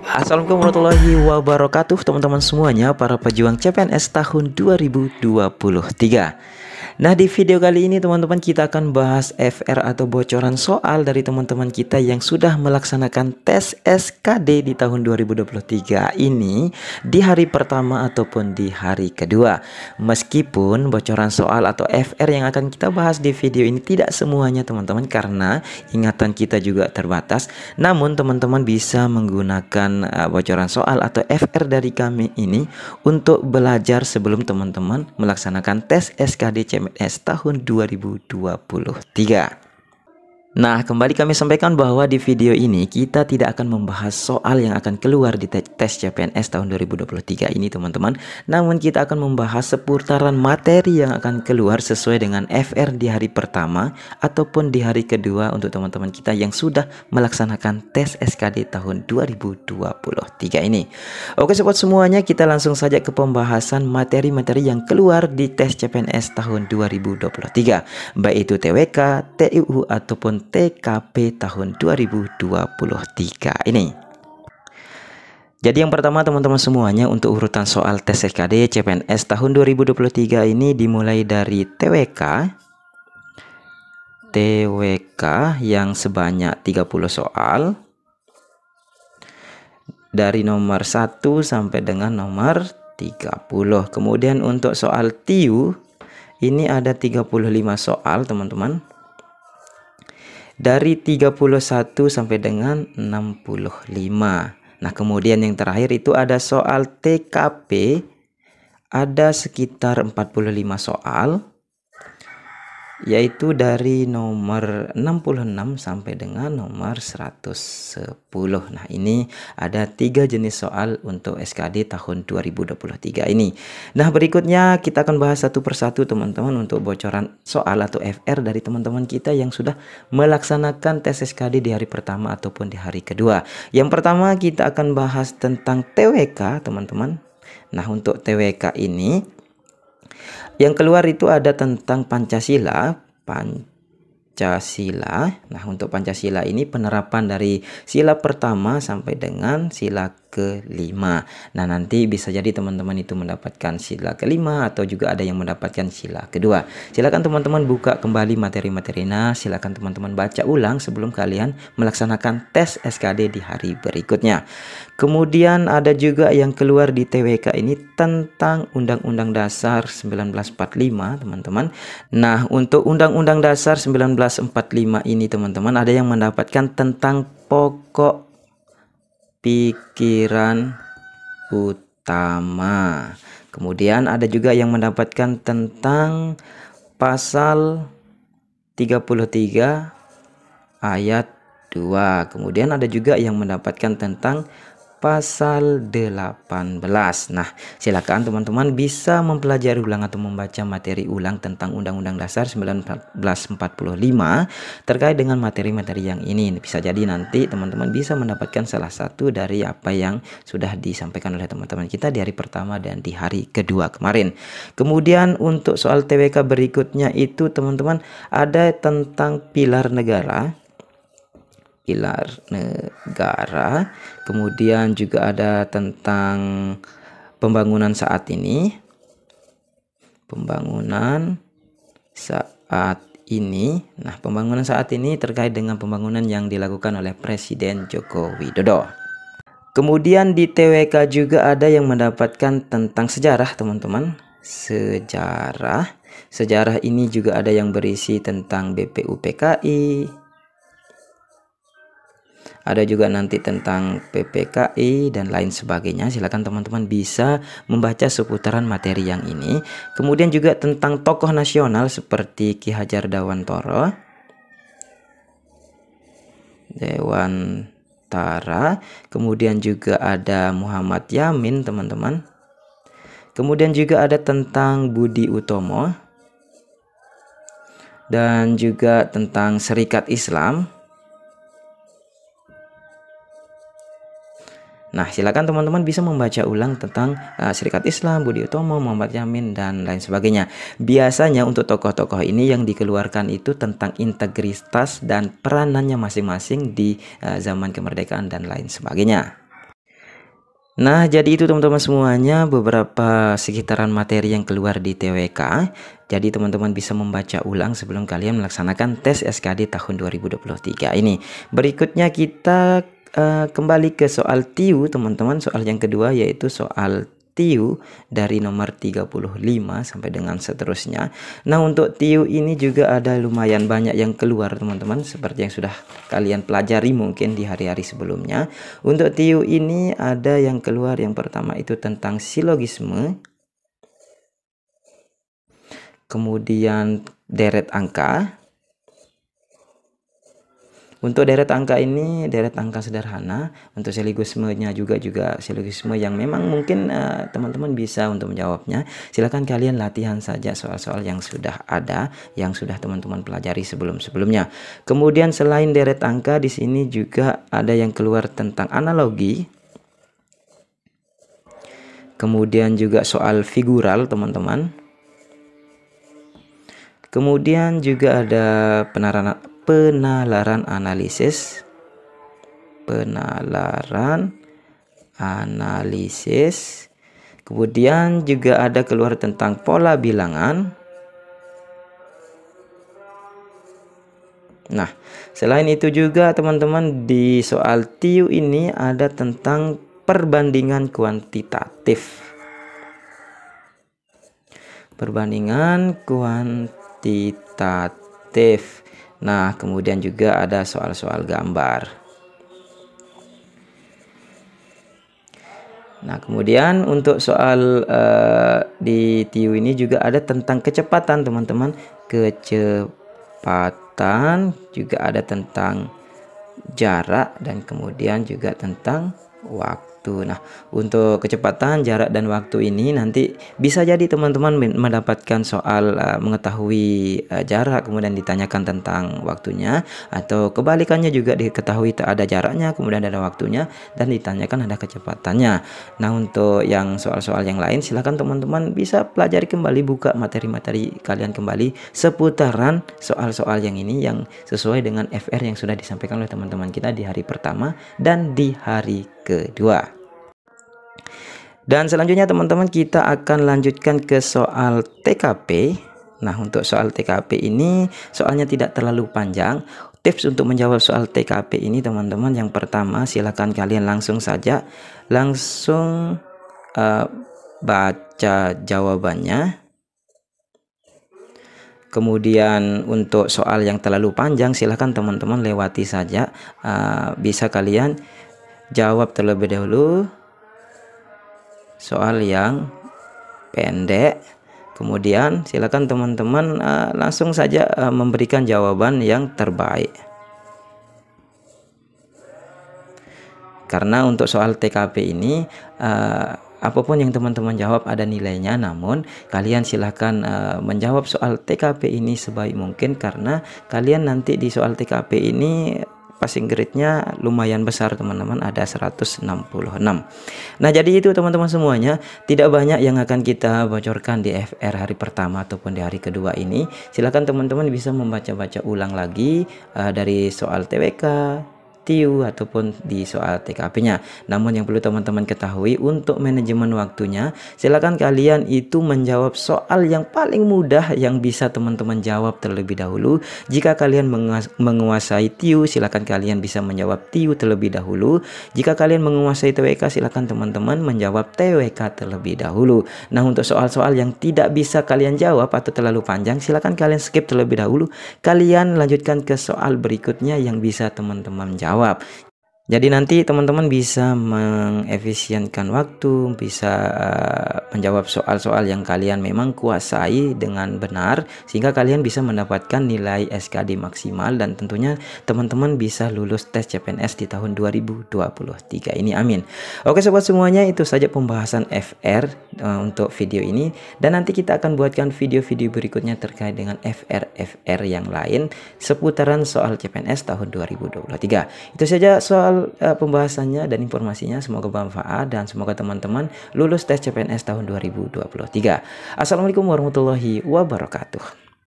Assalamualaikum warahmatullahi wabarakatuh teman-teman semuanya, para pejuang CPNS tahun 2023. Nah, di video kali ini teman-teman kita akan bahas FR atau bocoran soal dari teman-teman kita yang sudah melaksanakan tes SKD di tahun 2023 ini di hari pertama ataupun di hari kedua. Meskipun bocoran soal atau FR yang akan kita bahas di video ini tidak semuanya teman-teman, karena ingatan kita juga terbatas, namun teman-teman bisa menggunakan bocoran soal atau FR dari kami ini untuk belajar sebelum teman-teman melaksanakan tes SKD CPNS tahun 2023. Nah, kembali kami sampaikan bahwa di video ini kita tidak akan membahas soal yang akan keluar di tes CPNS tahun 2023 ini teman-teman. Namun kita akan membahas seputaran materi yang akan keluar sesuai dengan FR di hari pertama ataupun di hari kedua untuk teman-teman kita yang sudah melaksanakan tes SKD tahun 2023 ini. Oke sobat semuanya, kita langsung saja ke pembahasan materi-materi yang keluar di tes CPNS tahun 2023, baik itu TWK, TIU ataupun TKP tahun 2023 ini. Jadi yang pertama teman-teman semuanya, untuk urutan soal tes SKD CPNS tahun 2023 ini dimulai dari TWK yang sebanyak 30 soal dari nomor 1 sampai dengan nomor 30. Kemudian untuk soal TIU ini ada 35 soal teman-teman, dari 31 sampai dengan 65. Nah, kemudian yang terakhir itu ada soal TKP, ada sekitar 45 soal, yaitu dari nomor 66 sampai dengan nomor 110. Nah, ini ada 3 jenis soal untuk SKD tahun 2023 ini. Nah, berikutnya kita akan bahas satu persatu teman-teman untuk bocoran soal atau FR dari teman-teman kita yang sudah melaksanakan tes SKD di hari pertama ataupun di hari kedua. Yang pertama kita akan bahas tentang TWK teman-teman. Nah, untuk TWK ini yang keluar itu ada tentang Pancasila. Nah, untuk Pancasila ini penerapan dari sila pertama sampai dengan sila kelima. Nah, nanti bisa jadi teman-teman itu mendapatkan sila kelima atau juga ada yang mendapatkan sila kedua. Silakan teman-teman buka kembali materi-materinya, silakan teman-teman baca ulang sebelum kalian melaksanakan tes SKD di hari berikutnya. Kemudian ada juga yang keluar di TWK ini tentang Undang-Undang Dasar 1945 teman-teman. Nah, untuk Undang-Undang Dasar 1945 ini teman-teman ada yang mendapatkan tentang pokok pikiran utama. Kemudian ada juga yang mendapatkan tentang pasal 33 ayat 2. Kemudian ada juga yang mendapatkan tentang pasal 18. Nah, silakan teman-teman bisa mempelajari ulang atau membaca materi ulang tentang Undang-Undang Dasar 1945 terkait dengan materi-materi yang ini. Bisa jadi nanti teman-teman bisa mendapatkan salah satu dari apa yang sudah disampaikan oleh teman-teman kita di hari pertama dan di hari kedua kemarin. Kemudian untuk soal TWK berikutnya itu teman-teman ada tentang pilar negara. Kemudian juga ada tentang pembangunan saat ini. Nah, pembangunan saat ini terkait dengan pembangunan yang dilakukan oleh Presiden Joko Widodo. Kemudian di TWK juga ada yang mendapatkan tentang sejarah teman-teman. Sejarah ini juga ada yang berisi tentang BPUPKI, ada juga nanti tentang PPKI dan lain sebagainya. Silakan teman-teman bisa membaca seputaran materi yang ini. Kemudian juga tentang tokoh nasional seperti Ki Hajar Dewantara. Kemudian juga ada Muhammad Yamin teman-teman. Kemudian juga ada tentang Budi Utomo dan juga tentang Serikat Islam. Nah, silakan teman-teman bisa membaca ulang tentang Serikat Islam, Budi Utomo, Muhammad Yamin, dan lain sebagainya. Biasanya untuk tokoh-tokoh ini yang dikeluarkan itu tentang integritas dan peranannya masing-masing di zaman kemerdekaan dan lain sebagainya. Nah, jadi itu teman-teman semuanya beberapa sekitaran materi yang keluar di TWK. Jadi teman-teman bisa membaca ulang sebelum kalian melaksanakan tes SKD tahun 2023 ini. Berikutnya kita kembali ke soal TIU teman-teman. Soal yang kedua yaitu soal TIU dari nomor 35 sampai dengan seterusnya. Nah, untuk TIU ini juga ada lumayan banyak yang keluar teman-teman, seperti yang sudah kalian pelajari mungkin di hari-hari sebelumnya. Untuk TIU ini ada yang keluar, yang pertama itu tentang silogisme, kemudian deret angka. Untuk deret angka ini deret angka sederhana. Untuk silogismenya juga silogisme yang memang mungkin teman-teman bisa untuk menjawabnya. Silahkan kalian latihan saja soal-soal yang sudah ada, yang sudah teman-teman pelajari sebelum-sebelumnya. Kemudian selain deret angka, di sini juga ada yang keluar tentang analogi. Kemudian juga soal figural teman-teman. Kemudian juga ada penalaran analisis. Kemudian juga ada keluar tentang pola bilangan. Nah, selain itu juga teman-teman di soal TIU ini ada tentang perbandingan kuantitatif. Nah, kemudian juga ada soal-soal gambar. Nah, kemudian untuk soal di TIU ini juga ada tentang kecepatan teman-teman. Kecepatan juga ada tentang jarak dan kemudian juga tentang waktu. Nah, untuk kecepatan, jarak, dan waktu ini nanti bisa jadi teman-teman mendapatkan soal mengetahui jarak kemudian ditanyakan tentang waktunya, atau kebalikannya juga diketahui tak ada jaraknya kemudian ada waktunya dan ditanyakan ada kecepatannya. Nah, untuk yang soal-soal yang lain silakan teman-teman bisa pelajari kembali, buka materi-materi kalian kembali seputaran soal-soal yang ini yang sesuai dengan FR yang sudah disampaikan oleh teman-teman kita di hari pertama dan di hari kedua. Dan selanjutnya teman-teman kita akan lanjutkan ke soal TKP. Nah, untuk soal TKP ini soalnya tidak terlalu panjang. Tips untuk menjawab soal TKP ini teman-teman, yang pertama silakan kalian langsung saja baca jawabannya. Kemudian untuk soal yang terlalu panjang silahkan teman-teman lewati saja. Bisa kalian jawab terlebih dahulu soal yang pendek, kemudian silakan teman-teman langsung saja memberikan jawaban yang terbaik. Karena untuk soal TKP ini apapun yang teman-teman jawab ada nilainya, namun kalian silahkan menjawab soal TKP ini sebaik mungkin, karena kalian nanti di soal TKP ini passing grade-nya lumayan besar teman-teman, ada 166. Nah, jadi itu teman-teman semuanya, tidak banyak yang akan kita bocorkan di FR hari pertama ataupun di hari kedua ini. Silakan teman-teman bisa membaca-baca ulang lagi dari soal TWK, TIU ataupun di soal TKP-nya. Namun yang perlu teman-teman ketahui, untuk manajemen waktunya silakan kalian itu menjawab soal yang paling mudah yang bisa teman-teman jawab terlebih dahulu. Jika kalian menguasai TIU, silakan kalian bisa menjawab TIU terlebih dahulu. Jika kalian menguasai TWK, silakan teman-teman menjawab TWK terlebih dahulu. Nah, untuk soal-soal yang tidak bisa kalian jawab atau terlalu panjang, silakan kalian skip terlebih dahulu. Kalian lanjutkan ke soal berikutnya yang bisa teman-teman jawab. Jadi nanti teman-teman bisa mengefisienkan waktu, bisa menjawab soal-soal yang kalian memang kuasai dengan benar, sehingga kalian bisa mendapatkan nilai SKD maksimal dan tentunya teman-teman bisa lulus tes CPNS di tahun 2023 ini, amin. Oke sobat semuanya, itu saja pembahasan FR untuk video ini, dan nanti kita akan buatkan video-video berikutnya terkait dengan FR yang lain seputaran soal CPNS tahun 2023. Itu saja soal soal pembahasannya dan informasinya. Semoga bermanfaat dan semoga teman-teman lulus tes CPNS tahun 2023. Assalamualaikum warahmatullahi wabarakatuh.